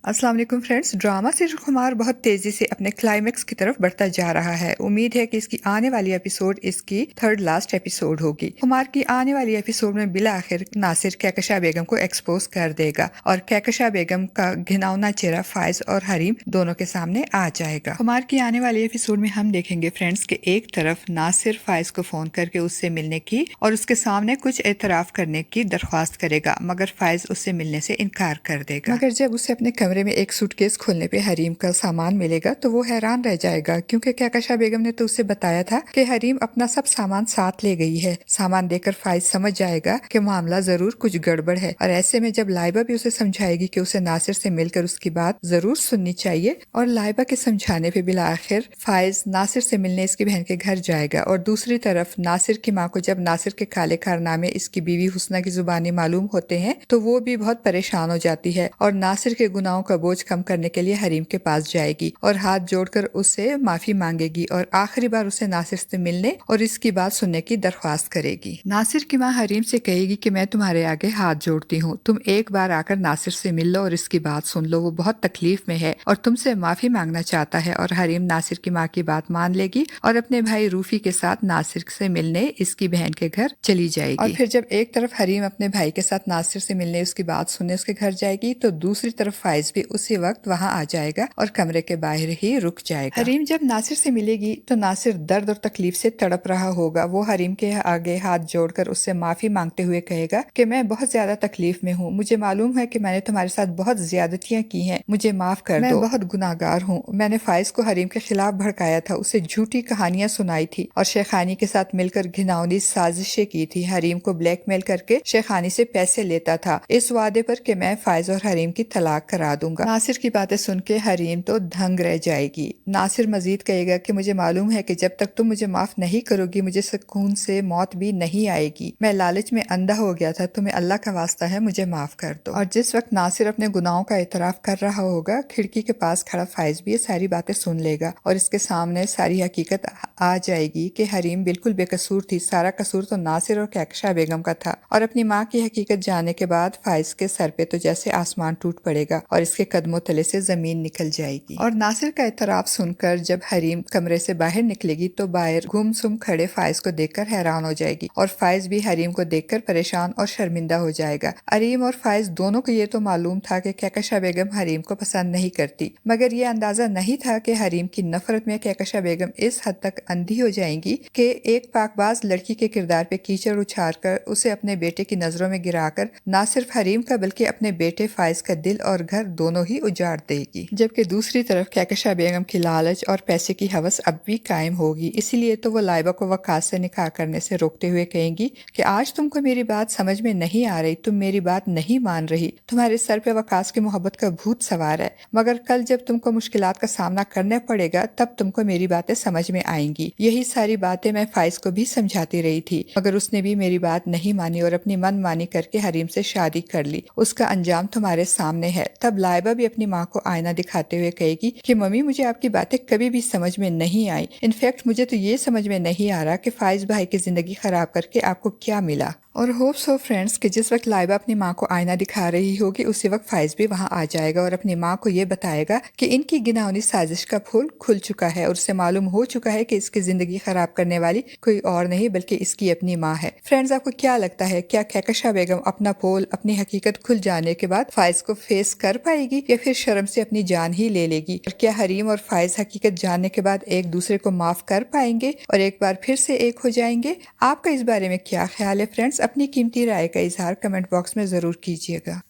अस्सलाम वालेकुम friends. Drama serial खुमार बहुत तेजी से अपने क्लाइमेक्स की तरफ बढ़ता जा रहा है। उम्मीद है कि इसकी आने वाली एपिसोड इसकी थर्ड लास्ट एपिसोड होगी। खुमार की आने वाली एपिसोड में बिला आखिर नासिर कहकशा बेगम को एक्सपोज कर देगा और कहकशा बेगम का घिनौना चेहरा फाइज और हरीम दोनों के सामने आ जाएगा। खुमार की आने वाली एपिसोड में हम देखेंगे फ्रेंड्स कि एक तरफ नासिर फाइज को फोन करके उससे मिलने की और उसके सामने कुछ एतराफ करने की दरख्वास्त करेगा, मगर फाइज उससे मिलने से इनकार कर देगा। मगर जब उसे अपने कमरे में एक सूटकेस खोलने पे हरीम का सामान मिलेगा तो वो हैरान रह जाएगा, क्योंकि कहकशा बेगम ने तो उसे बताया था कि हरीम अपना सब सामान साथ ले गई है। सामान देकर फाइज समझ जाएगा कि मामला जरूर कुछ गड़बड़ है, और ऐसे में जब लाइबा भी उसे समझाएगी कि उसे नासिर से मिलकर उसकी बात जरूर सुननी चाहिए, और लाइबा के समझाने पे बिला आखिर फाइज नासिर से मिलने इसकी बहन के घर जाएगा। और दूसरी तरफ नासिर की माँ को जब नासिर के काले कारनामे इसकी बीवी हुस्ना की जुबानी मालूम होते हैं तो वो भी बहुत परेशान हो जाती है और नासिर के गुनाहों का बोझ कम करने के लिए हरीम के पास जाएगी और हाथ जोड़कर उससे माफी मांगेगी और आखिरी बार उसे नासिर से मिलने और इसकी बात सुनने की दरख्वास्त करेगी। नासिर की माँ हरीम से कहेगी कि मैं तुम्हारे आगे हाथ जोड़ती हूँ, तुम एक बार आकर नासिर से मिल लो और इसकी बात सुन लो, वो बहुत तकलीफ में है और तुमसे माफी मांगना चाहता है। और हरीम नासिर की माँ की बात मान लेगी और अपने भाई रूफी के साथ नासिर से मिलने इसकी बहन के घर चली जाएगी। और फिर जब एक तरफ हरीम अपने भाई के साथ नासिर से मिलने उसकी बात सुनने उसके घर जाएगी तो दूसरी तरफ फाइज भी उसी वक्त वहां आ जाएगा और कमरे के बाहर ही रुक जाएगा। हरीम जब नासिर से मिलेगी तो नासिर दर्द और तकलीफ से तड़प रहा होगा। वो हरीम के आगे हाथ जोड़कर उससे माफी मांगते हुए कहेगा कि मैं बहुत ज्यादा तकलीफ में हूँ, मुझे मालूम है कि मैंने तुम्हारे साथ बहुत ज्यादतियाँ की हैं, मुझे माफ कर दो, मैं बहुत गुनाहगार हूँ। मैंने फाइज को हरीम के खिलाफ भड़काया था, उसे झूठी कहानियां सुनाई थी और शेखानी के साथ मिलकर घिनौनी साजिशें की थी। हरीम को ब्लैकमेल करके शेखानी से पैसे लेता था इस वादे पर कि मैं फाइज और हरीम की तलाक करा दूंगा। नासिर की बातें सुन के हरीम तो दंग रह जाएगी। नासिर मजीद कहेगा कि मुझे मालूम है कि जब तक तुम मुझे माफ नहीं करोगी मुझे सुकून से मौत भी नहीं आएगी। मैं लालच में अंधा हो गया था, तुम्हें अल्लाह का वास्ता है मुझे माफ कर दो। और जिस वक्त नासिर अपने गुनाहों का इतराफ कर रहा होगा, खिड़की के पास खड़ा फाइज भी ये सारी बातें सुन लेगा और इसके सामने सारी हकीकत आ जाएगी कि हरीम बिल्कुल बेकसूर थी। सारा कसूर तो नासिर और कहकशा बेगम का था। और अपनी माँ की हकीकत जानने के बाद फाइज के सर पे तो जैसे आसमान टूट पड़ेगा और इसके कदमों तले से जमीन निकल जाएगी। और नासिर का इतराफ सुनकर जब हरीम कमरे से बाहर निकलेगी तो बाहर गुमसुम खड़े फाइज को देखकर हैरान हो जाएगी और फाइज भी हरीम को देखकर परेशान और शर्मिंदा हो जाएगा। हरीम और फाइज दोनों को ये तो मालूम था कि कहकशा बेगम हरीम को पसंद नहीं करती, मगर ये अंदाजा नहीं था कि हरीम की नफरत में कहकशा बेगम इस हद तक अंधी हो जाएंगी कि एक पाकबाज लड़की के किरदार पे कीचड़ उछाल कर उसे अपने बेटे की नजरों में गिराकर न सिर्फ हरीम का बल्कि अपने बेटे फाइज का दिल और घर दोनों ही उजाड़ देगी। जबकि दूसरी तरफ कहकशा बेगम की लालच और पैसे की हवस अब भी कायम होगी। इसीलिए तो वो लाइबा को वकास से निकाह करने से रोकते हुए कहेंगी कि आज तुमको मेरी बात समझ में नहीं आ रही, तुम मेरी बात नहीं मान रही, तुम्हारे सर पे वकास की मोहब्बत का भूत सवार है, मगर कल जब तुमको मुश्किलात का सामना करना पड़ेगा तब तुमको मेरी बातें समझ में आएंगी। यही सारी बातें मैं फाइज को भी समझाती रही थी, मगर उसने भी मेरी बात नहीं मानी और अपनी मनमानी करके हरीम से शादी कर ली। उसका अंजाम तुम्हारे सामने है। तब लाइबा भी अपनी माँ को आईना दिखाते हुए कहेगी कि मम्मी मुझे आपकी बातें कभी भी समझ में नहीं आई। इनफैक्ट मुझे तो ये समझ में नहीं आ रहा कि फाइज भाई की जिंदगी खराब करके आपको क्या मिला। और होप सो फ्रेंड्स कि जिस वक्त लाइबा अपनी माँ को आईना दिखा रही होगी उसी वक्त फाइज भी वहाँ आ जाएगा और अपनी माँ को ये बताएगा कि इनकी घिनौनी साजिश का फूल खुल चुका है और उससे मालूम हो चुका है कि इसकी जिंदगी खराब करने वाली कोई और नहीं बल्कि इसकी अपनी माँ है। फ्रेंड्स, आपको क्या लगता है, क्या कहकशा बेगम अपना पोल अपनी हकीकत खुल जाने के बाद फाइज को फेस कर पाएगी या फिर शर्म से अपनी जान ही ले लेगी? और क्या हरीम और फाइज हकीकत जानने के बाद एक दूसरे को माफ कर पाएंगे और एक बार फिर से एक हो जाएंगे? आपका इस बारे में क्या ख्याल है फ्रेंड्स? अपनी कीमती राय का इजहार कमेंट बॉक्स में जरूर कीजिएगा।